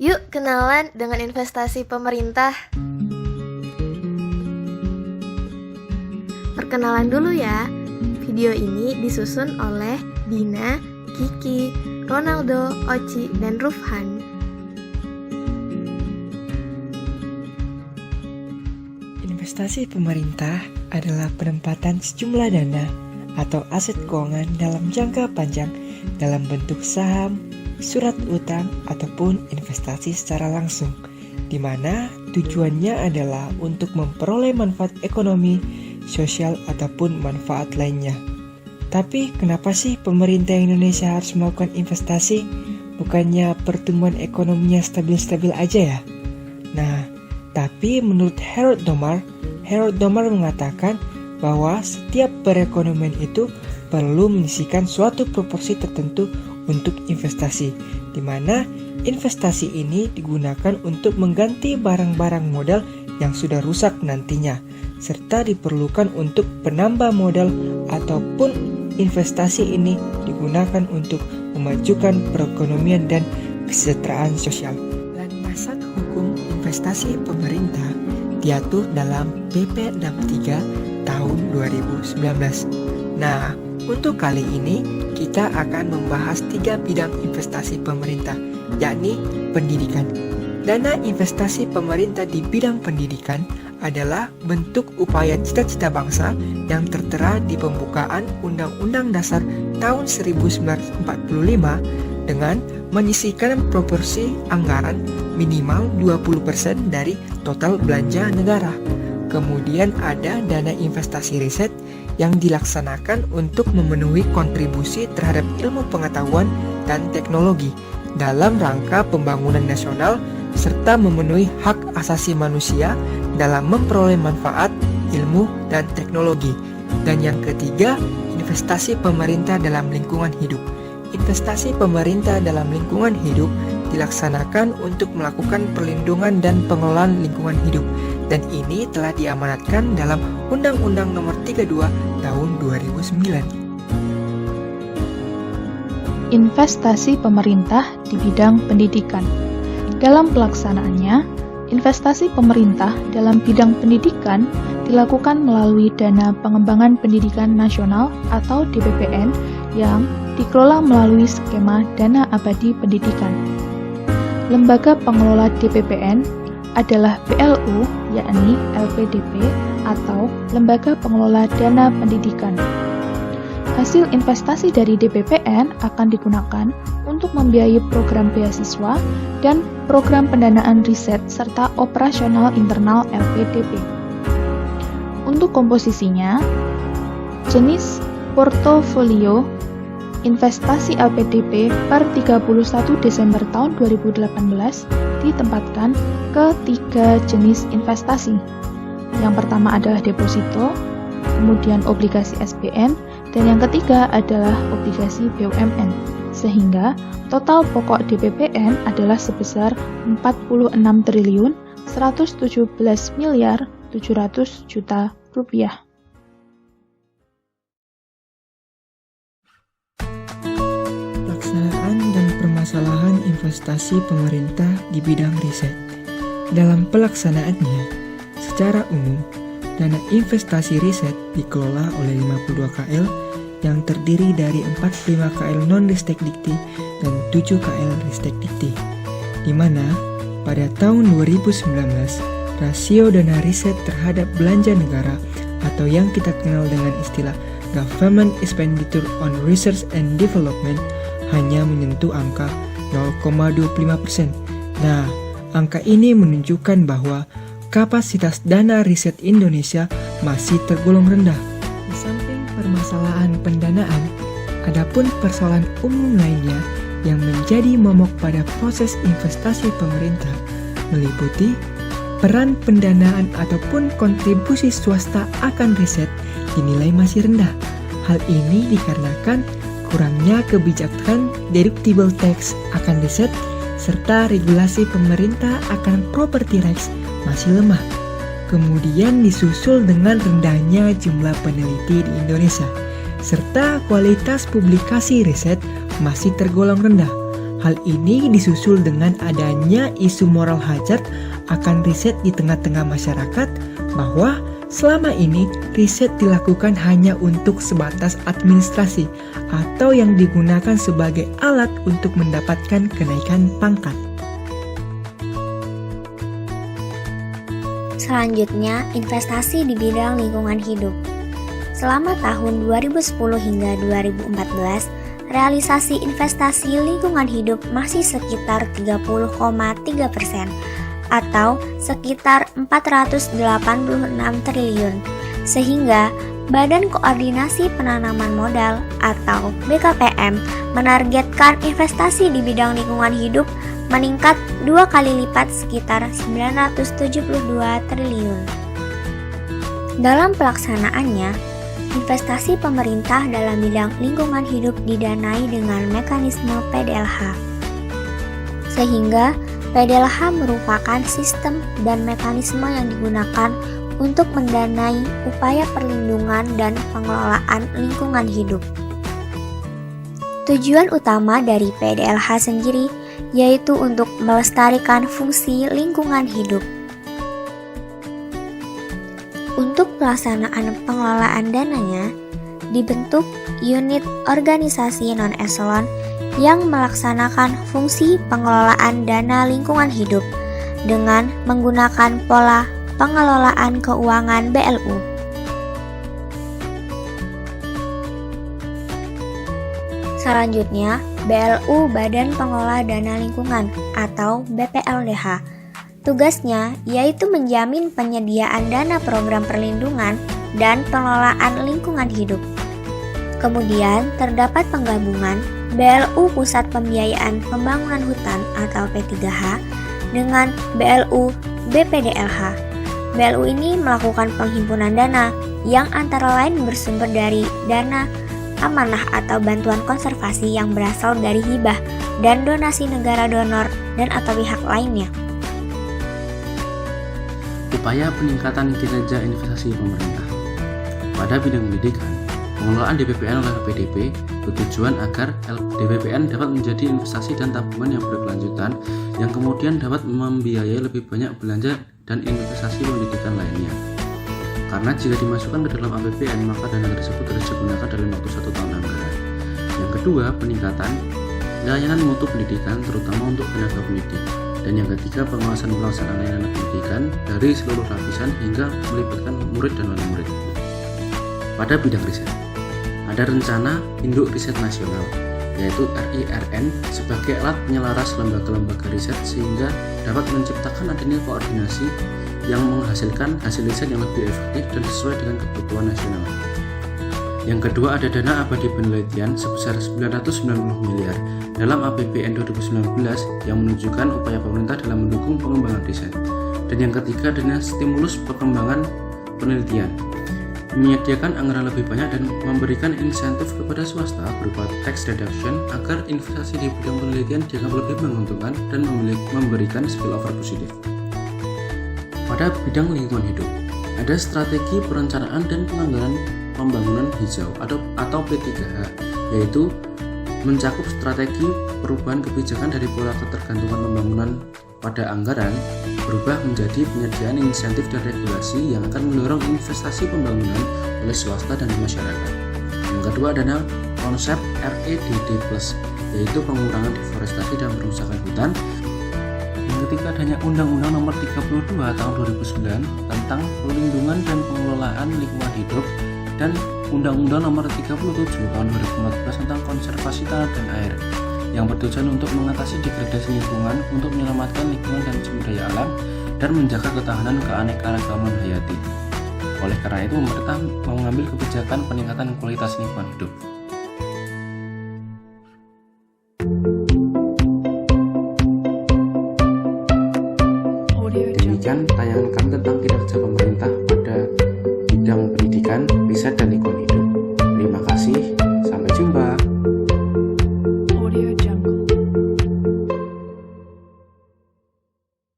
Yuk kenalan dengan investasi pemerintah. Perkenalan dulu ya. Video ini disusun oleh Dina, Kiki, Ronaldo, Oci, dan Rufhan. Investasi pemerintah adalah penempatan sejumlah dana atau aset keuangan dalam jangka panjang dalam bentuk saham, surat utang, ataupun investasi secara langsung, di mana tujuannya adalah untuk memperoleh manfaat ekonomi, sosial, ataupun manfaat lainnya. Tapi kenapa sih pemerintah Indonesia harus melakukan investasi? Bukannya pertumbuhan ekonominya stabil-stabil aja ya? Nah, tapi menurut Harold Domar mengatakan bahwa setiap perekonomian itu perlu menyisihkan suatu proporsi tertentu untuk investasi, di mana investasi ini digunakan untuk mengganti barang-barang modal yang sudah rusak nantinya, serta diperlukan untuk penambah modal ataupun investasi ini digunakan untuk memajukan perekonomian dan kesejahteraan sosial. Landasan hukum investasi pemerintah diatur dalam PP 63 tahun 2019. Nah, untuk kali ini kita akan membahas 3 bidang investasi pemerintah, yakni pendidikan. Dana investasi pemerintah di bidang pendidikan adalah bentuk upaya cita-cita bangsa yang tertera di pembukaan Undang-Undang Dasar tahun 1945 dengan menyisihkan proporsi anggaran minimal 20% dari total belanja negara. Kemudian ada dana investasi riset yang dilaksanakan untuk memenuhi kontribusi terhadap ilmu pengetahuan dan teknologi dalam rangka pembangunan nasional serta memenuhi hak asasi manusia dalam memperoleh manfaat ilmu dan teknologi. Dan yang ketiga, investasi pemerintah dalam lingkungan hidup. Investasi pemerintah dalam lingkungan hidup dilaksanakan untuk melakukan perlindungan dan pengelolaan lingkungan hidup, dan ini telah diamanatkan dalam Undang-Undang Nomor 32 Tahun 2009. Investasi pemerintah di bidang pendidikan. Dalam pelaksanaannya, investasi pemerintah dalam bidang pendidikan dilakukan melalui Dana Pengembangan Pendidikan Nasional atau DPPN yang dikelola melalui skema Dana Abadi Pendidikan. Lembaga pengelola DPPN adalah BLU, yakni LPDP, atau Lembaga Pengelola Dana Pendidikan. Hasil investasi dari DPPN akan digunakan untuk membiayai program beasiswa dan program pendanaan riset serta operasional internal LPDP. Untuk komposisinya, jenis portofolio investasi LPDP per 31 Desember tahun 2018 ditempatkan ke 3 jenis investasi. Yang pertama adalah deposito, kemudian obligasi SBN, dan yang ketiga adalah obligasi BUMN. Sehingga total pokok DPPN adalah sebesar 46 triliun 117 miliar 700 juta rupiah. Pelaksanaan dan permasalahan investasi pemerintah di bidang riset. Dalam pelaksanaannya, secara umum, dana investasi riset dikelola oleh 52 KL yang terdiri dari 45 KL non-ristek dikti dan 7 KL ristek dikti, di mana pada tahun 2019 rasio dana riset terhadap belanja negara atau yang kita kenal dengan istilah Government Expenditure on Research and Development hanya menyentuh angka 0,25%. Nah, angka ini menunjukkan bahwa kapasitas dana riset Indonesia masih tergolong rendah. Di samping permasalahan pendanaan, adapun persoalan umum lainnya yang menjadi momok pada proses investasi pemerintah meliputi peran pendanaan ataupun kontribusi swasta akan riset dinilai masih rendah. Hal ini dikarenakan kurangnya kebijakan deductible tax akan riset serta regulasi pemerintah akan property rights masih lemah. Kemudian disusul dengan rendahnya jumlah peneliti di Indonesia serta kualitas publikasi riset masih tergolong rendah. Hal ini disusul dengan adanya isu moral hazard akan riset di tengah-tengah masyarakat bahwa selama ini riset dilakukan hanya untuk sebatas administrasi atau yang digunakan sebagai alat untuk mendapatkan kenaikan pangkat. Selanjutnya, investasi di bidang lingkungan hidup. Selama tahun 2010 hingga 2014, realisasi investasi lingkungan hidup masih sekitar 30,3% atau sekitar 486 triliun, sehingga Badan Koordinasi Penanaman Modal atau BKPM menargetkan investasi di bidang lingkungan hidup meningkat 2 kali lipat sekitar 972 triliun. Dalam pelaksanaannya, investasi pemerintah dalam bidang lingkungan hidup didanai dengan mekanisme PDLH. Sehingga PDLH merupakan sistem dan mekanisme yang digunakan untuk mendanai upaya perlindungan dan pengelolaan lingkungan hidup. Tujuan utama dari PDLH sendiri yaitu untuk melestarikan fungsi lingkungan hidup. Untuk pelaksanaan pengelolaan dananya, dibentuk unit organisasi non-eselon yang melaksanakan fungsi pengelolaan dana lingkungan hidup dengan menggunakan pola pengelolaan keuangan BLU. Selanjutnya, BLU Badan Pengelola Dana Lingkungan atau BPLDH. Tugasnya yaitu menjamin penyediaan dana program perlindungan dan pengelolaan lingkungan hidup. Kemudian terdapat penggabungan BLU Pusat Pembiayaan Pembangunan Hutan atau P3H dengan BLU BPDLH. BLU ini melakukan penghimpunan dana yang antara lain bersumber dari dana amanah atau bantuan konservasi yang berasal dari hibah dan donasi negara donor dan atau pihak lainnya. Upaya peningkatan kinerja investasi pemerintah. Pada bidang pendidikan, pengelolaan DPPN oleh PDP bertujuan agar DPPN dapat menjadi investasi dan tabungan yang berkelanjutan yang kemudian dapat membiayai lebih banyak belanja dan investasi pendidikan lainnya. Karena jika dimasukkan ke dalam APBN, maka dana tersebut harus digunakan dalam waktu 1 tahun anggaran. Yang kedua, peningkatan layanan mutu pendidikan terutama untuk tenaga pendidik. Dan yang ketiga, pengawasan pelaksanaan layanan pendidikan dari seluruh lapisan hingga melibatkan murid dan wali murid. Pada bidang riset, ada rencana induk riset nasional, yaitu RIRN sebagai alat penyelaras lembaga-lembaga riset sehingga dapat menciptakan adanya koordinasi yang menghasilkan hasil riset yang lebih efektif dan sesuai dengan kebutuhan nasional. Yang kedua, ada dana abadi penelitian sebesar 990 miliar dalam APBN 2019 yang menunjukkan upaya pemerintah dalam mendukung pengembangan riset. Dan yang ketiga, dana stimulus perkembangan penelitian menyediakan anggaran lebih banyak dan memberikan insentif kepada swasta berupa tax reduction agar investasi di bidang penelitian dianggap lebih menguntungkan dan memberikan spillover positif. Pada bidang lingkungan hidup, ada strategi perencanaan dan penganggaran pembangunan hijau atau P3H, yaitu mencakup strategi perubahan kebijakan dari pola ketergantungan pembangunan pada anggaran berubah menjadi penyediaan insentif dan regulasi yang akan mendorong investasi pembangunan oleh swasta dan masyarakat. Yang kedua adalah konsep REDD+, yaitu pengurangan deforestasi dan perusakan hutan. Yang ketiga adanya Undang-Undang Nomor 32 Tahun 2009 tentang Perlindungan dan Pengelolaan Lingkungan Hidup dan Undang-Undang Nomor 37 Tahun 2014 tentang Konservasi Tanah dan Air yang bertujuan untuk mengatasi degradasi lingkungan, untuk menyelamatkan lingkungan dan sumber daya alam, dan menjaga ketahanan keanekaragaman hayati. Oleh karena itu, pemerintah mengambil kebijakan peningkatan kualitas lingkungan hidup. Demikian tayangan kami tentang kinerja pemerintah